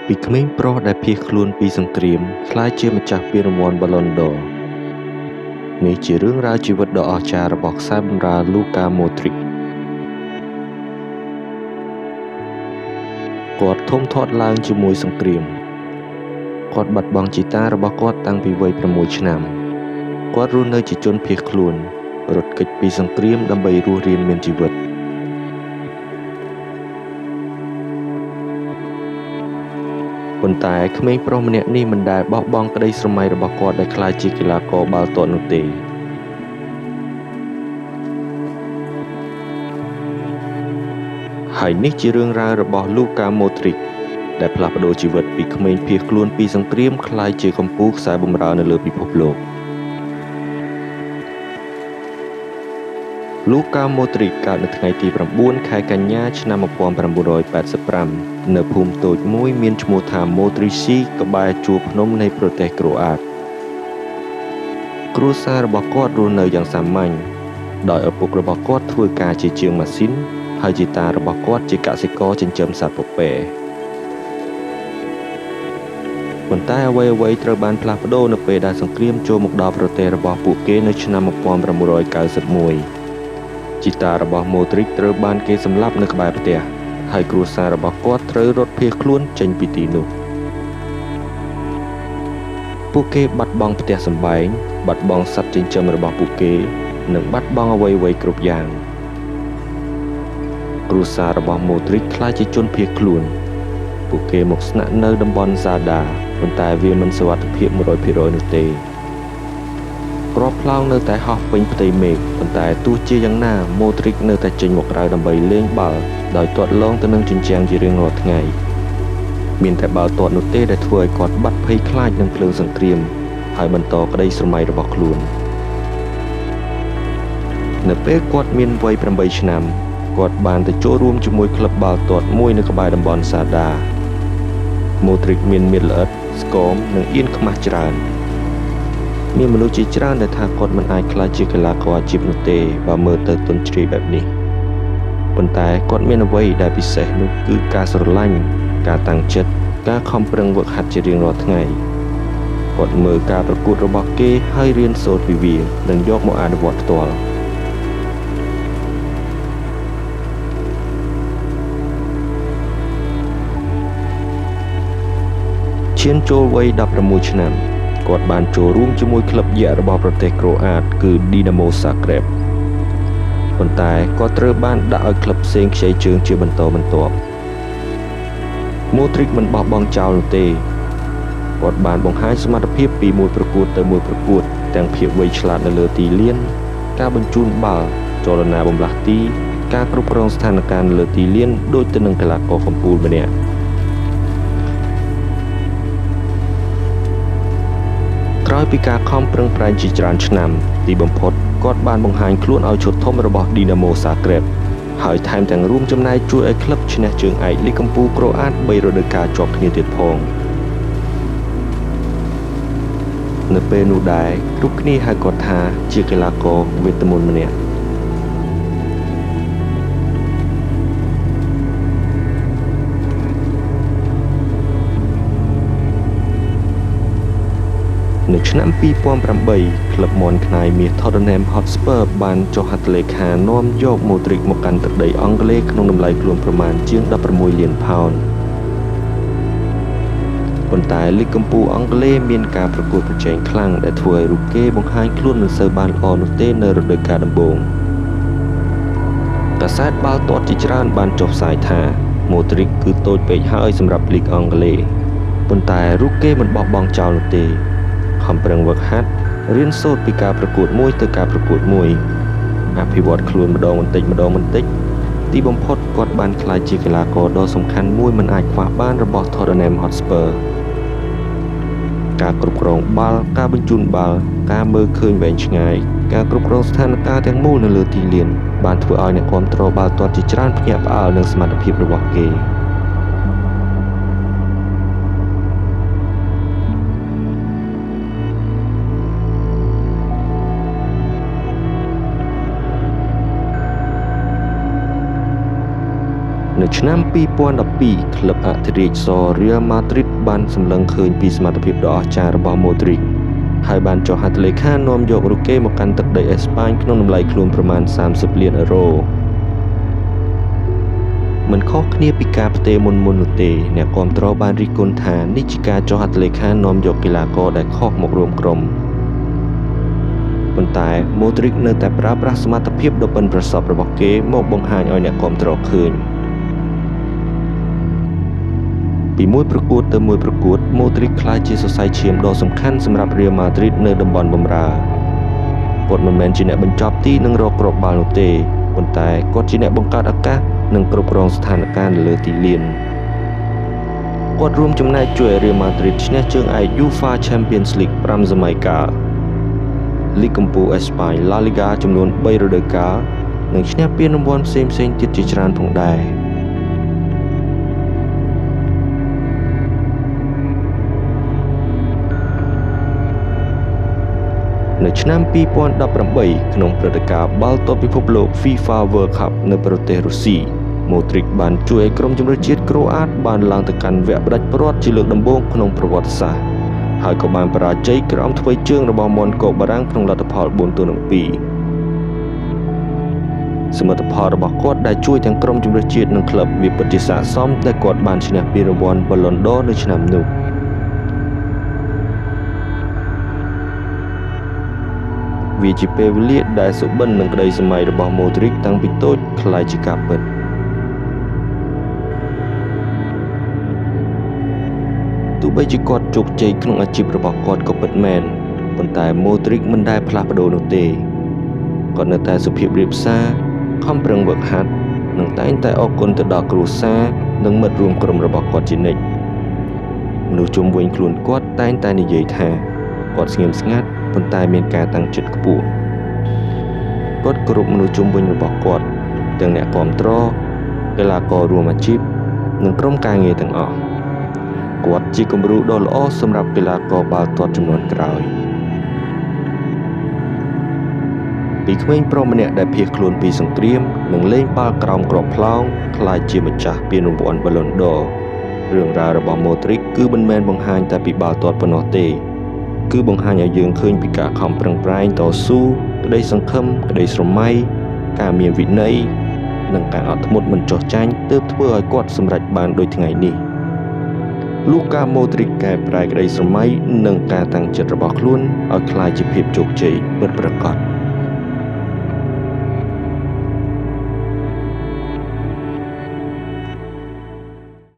ពីក្មេងប្រុសដែលភៀសខ្លួនពីសង្គ្រាមក្លាយជាម្ចាស់ពានរង្វាន់ Ballon d'Or នេះជារឿងរ៉ាវជីវិតដ៏អស្ចារ្យរបស់ខ្សែបម្រើ Luka Modric គាត់ធំធាត់ឡើងជាមួយសង្គ្រាមគាត់បាត់បង់ជីតារបស់គាត់តាំងពីវ័យ6ឆ្នាំគាត់រស់នៅជាជនភៀសខ្លួនរត់គេចពីសង្គ្រាមដើម្បីរស់រានមានជីវិតប៉ុន្តែក្មេងប្រុសម្នាក់នេះមិនដែលបោះបង់ក្តីស្រមៃរបស់គាត់ដែលក្លាយជាកីឡាករបាល់ទាត់នោះទេហើយនេះជារឿងរ៉ាវរបស់ Luka Modric ដែលផ្លាស់ប្ដូរជីវិតពីក្មេងភៀសខ្លួនពីសង្គ្រាមក្លាយជាកំពូលខ្សែបម្រើនៅលើពិភពលោក Luka Modric កើតនៅថ្ងៃទី9 ខែកញ្ញាឆ្នាំ1985នៅភូមិតូចមួយមានឈ្មោះថា Modrici ក្បែរជួរភ្នំនៃប្រទេសក្រូអាតគ្រួសាររបស់គាត់រស់នៅយ៉ាងសាមញ្ញដោយឪពុករបស់គាត់ធ្វើការជាជាងម៉ាស៊ីនហើយជីតារបស់គាត់ជាកសិករចិញ្ចឹមសត្វពពែប៉ុន្តែអ្វីៗត្រូវបានផ្លាស់ប្ដូរនៅពេលដែលសង្គ្រាមចូលមកដល់ប្រទេសរបស់ពួកគេនៅឆ្នាំ1991ជីតារបស់ Modric ត្រូវបានគេសម្លាប់នៅក្បែរផ្ទះហើយគ្រួសាររបស់គាត់ត្រូវរត់ភៀសខ្លួនចេញពីទីនោះពួកគេបាត់បង់ផ្ទះសម្បែងបាត់បង់សត្វចិញ្ចឹមរបស់ពួកគេនិងបាត់បង់អ្វីៗគ្រប់យ៉ាងគ្រួសាររបស់ Modric ក្លាយជាជនភៀសខ្លួនពួកគេមកស្នាក់នៅតំបន់សាដាប៉ុន្តែវាមិនសុវត្ថិភាព 100% នោះទេគ្រាប់ផ្លោងនៅតែហោះពេញផ្ទៃមេឃប៉ុន្តែទោះជាយ៉ាងណា Modric នៅតែចេញមកក្រៅដើម្បីលេងបាល់ដោយទាត់លងទៅនឹងជញ្ជាំងជារៀងរាល់ថ្ងៃមានតែបាល់ទាត់នោះទេដែលធ្វើឲ្យគាត់បាត់ភ័យខ្លាចនឹងភ្លើងសង្គ្រាមហើយបន្តក្តីស្រមៃរបស់ខ្លួននៅពេលគាត់មានវ័យ8ឆ្នាំគាត់បានទៅចូលរួមជាមួយក្លឹបបាល់ទាត់មួយនៅក្បែរតំបន់សាដា Modric មានមាឌល្អិតស្គមនិងអៀនខ្មាស់ច្រើនមានមនុស្សជាច្រើនដែលថាគាត់មិនអាចក្លាយជាកីឡាករអាជីពនោះទេបើមើលទៅទន់ជ្រាយបែបនេះប៉ុន្តែគាត់មានអ្វីដែលពិសេសនោះគឺការស្រឡាញ់ការតាំងចិត្តការខំប្រឹងហ្វឹកហាត់ជារៀងរាល់ថ្ងៃគាត់មើលការប្រកួតរបស់គេហើយរៀនសូត្រពីវានិងយកមកអនុវត្តផ្ទាល់ឈានចូលវ័យ16ឆ្នាំគាត់បានចូលរួមជាមួយក្លឹបយក្សរបស់ប្រទេសក្រូអាតគឺ Dinamo Zagreb ប៉ុន្តែគាត់ត្រូវបានដាក់ឲ្យក្លឹបផ្សេងខ្ចីជើងជាបន្តបន្ទាប់ Modric មិនបោះបង់ចោលនោះទេគាត់បានបង្ហាញសមត្ថភាពពីមួយប្រកួតទៅមួយប្រកួតទាំងភាពវៃឆ្លាតនៅលើទីលានការបញ្ជូនបាល់ចលនាបំលាស់ទីការគ្រប់គ្រងស្ថានភាពនៅលើទីលានដូចទៅនឹងកីឡាករកំពូលម្នាក់ក្រោយពីការខំប្រឹងប្រែងជាច្រើនឆ្នាំទីបំផុតគាត់បានបង្ហាញខ្លួនឲ្យឈុតធំរបស់ Dinamo Zagreb ហើយថែមទាំងរួមចំណែកជួយឲ្យក្លឹបឈ្នះជើងឯកលីកកំពូលក្រូអាត3រដូវកាលជាប់គ្នាទៀតផងនៅពេលនោះដែរគ្រប់គ្នាហៅគាត់ថាជាកីឡាករវេទមន្តម្នាក់នៅឆ្នាំ2008ក្លឹបមន់ខ្នាយមាស Tottenham Hotspur បានចុះហត្ថលេខានាំយក Modric មកកាន់ទឹកដីអង់គ្លេសក្នុងតម្លៃខ្លួនប្រមាណជាង16លានផោនប៉ុន្តែលីកកំពូលអង់គ្លេសមានការប្រកួតប្រជែងខ្លាំងដែលធ្វើឲ្យរូបគេបង្ហាញខ្លួនមិនសូវបានល្អនោះទេនៅរដូវកាលដំបូងកាសែតបាល់ទាត់ជាច្រើនបានចុះផ្សាយថា Modric គឺតូចពេកហើយសម្រាប់លីកអង់គ្លេសប៉ុន្តែរូបគេមិនបោះបង់ចោលនោះទេខំប្រឹងហ្វឹកហាត់រៀនសូត្រពីការប្រកួតមួយទៅការប្រកួតមួយអភិវឌ្ឍខ្លួនម្ដងបន្តិចទីបំផុតគាត់បានក្លាយជាកីឡាករដ៏សំខាន់មួយមិនអាចខ្វះបានរបស់ Tottenham Hotspur ការគ្រប់គ្រងបាល់ការបញ្ជូនបាល់ការមើលឃើញវែងឆ្ងាយការគ្រប់គ្រងស្ថានភាពទាំងមូលនៅលើទីលានបានធ្វើឲ្យអ្នកគាំទ្របាល់ទាត់ជាច្រើនភ្ញាក់ផ្អើលនឹងសមត្ថភាពរបស់គេ នៅឆ្នាំ2012ក្លឹបអធិរាជសរៀលម៉ាឌ្រីតបានសម្លឹងឃើញពីសមត្ថភាពដ៏អស្ចារ្យរបស់ម៉ូទ្រីកហើយបានចុះហត្ថលេខានាំយករូកេមកកាន់ទឹកដីអេស្ប៉ាញក្នុងតម្លៃខ្លួនប្រមាណ30លានអឺរ៉ូមិនខុសគ្នាពីការផ្ទេរមុននោះទេអ្នកគាំទ្របានរិះគន់ថានេះជាការចុះហត្ថលេខានាំយកកីឡាករដែលខុសមករួមក្រុមប៉ុន្តែម៉ូទ្រីកនៅតែប្រើប្រាស់សមត្ថភាពដ៏ប៉ិនប្រសប់របស់គេមកបង្ហាញឲ្យអ្នកគាំទ្រឃើញពីមួយប្រកួតទៅមួយប្រកួតម៉ូទ្រីកក្លាយជាសរសៃឈាមដ៏សំខាន់សម្រាប់រៀលម៉ាឌ្រីតនៅតំបន់បម្រើគាត់មិនមែនជាអ្នកបញ្ចប់ទីនិងរកគ្រាប់បាល់នោះទេប៉ុន្តែគាត់ជាអ្នកបង្កើតឱកាសនិងគ្រប់គ្រងស្ថានភាពនៅលើទីលានគាត់រួមចំណែកជួយឲ្យរៀលម៉ាឌ្រីតឈ្នះជើងឯក UEFA Champions League 5 សម័យកាលលីកកំពូលអេស្ប៉ាញ La Liga ចំនួន3 រដូវកាលនិងឈ្នះពានរង្វាន់ផ្សេងៗទៀតជាច្រើនផងដែរនៅឆ្នាំ2018ក្នុងព្រឹត្តិការណ៍បាល់ទាត់ពិភពលោក FIFA World Cup នៅប្រទេសរុស្ស៊ីម៉ូទ្រីកបានជួយឲ្យក្រុមជម្រើសជាតិក្រូអាតបានឡើងទៅកាន់វគ្គផ្ដាច់ព្រ័ត្រជាលើកដំបូងក្នុងប្រវត្តិសាស្ត្រហើយក៏បានបរាជ័យក្រោមទ្វេជើងរបស់មុនកូបារាំងក្នុងលទ្ធផល4-2សមិទ្ធផលរបស់គាត់ដែលជួយទាំងក្រុមជម្រើសជាតិនិងក្លឹបវាពិតជាស័ក្តិសមដែលគាត់បានឈ្នះពានរង្វាន់ Ballon d'Or នៅឆ្នាំនោះវាជាពេលវេលាដែលសុបិននឹងក្តីសម័យរបស់ម៉ូទ្រីកតាំងពីតូចខ្លាយជាការពិតទោះបីជាគាត់ជោគជ័យក្នុងអាជីពរបស់គាត់ក៏ពិតមែនប៉ុន្តែម៉ូទ្រីកមិនដែលផ្លាស់ប្ដូរនោះទេគាត់នៅតែសុភាពរាបសារខំប្រឹងហ្វឹកហាត់និងតែងតែអរគុណទៅដល់គ្រួសារនិងមិត្តរួមក្រុមរបស់គាត់ជានិច្ចមនុស្សជុំវិញខ្លួនគាត់តែងតែនិយាយថាគាត់ស្ងៀមស្ងាត់ប៉ុន្តែមានការតាំងចិត្តខ្ពស់គាត់គោរពមនុស្សជុំវិញរបស់គាត់ទាំងអ្នកគាំទ្រកីឡាកររួមអាជីពនិងក្រុមការងារទាំងអស់គាត់ជាគំរូដ៏ល្អសម្រាប់កីឡាករបាល់ទាត់ជំនាន់ក្រោយពីក្មេងប្រុសម្នាក់ដែលភៀសខ្លួនពីសង្គ្រាមនិងលេងបាល់ក្រោមគ្រាប់ផ្លោងក្លាយជាម្ចាស់ពានរង្វាន់ Ballon d'Or រឿងរ៉ាវរបស់ម៉ូទ្រីកគឺមិនមែនបង្ហាញតែពីបាល់ទាត់ប៉ុណ្ណោះទេគឺបង្ហាញឲ្យយើងឃើញពីការខំប្រឹងប្រែងតស៊ូក្តីសង្ឃឹមក្តីស្រមៃការមានវិន័យនិងការអត់ធ្មត់មិនចុះចាញ់ទើបធ្វើឲ្យគាត់សម្រេចបានដូចថ្ងៃនេះលូកាម៉ូទ្រីកកែប្រែក្តីស្រមៃនិងការតាំងចិត្តរបស់ខ្លួនឲ្យក្លាយជាភាពជោគជ័យពិតប្រាកដ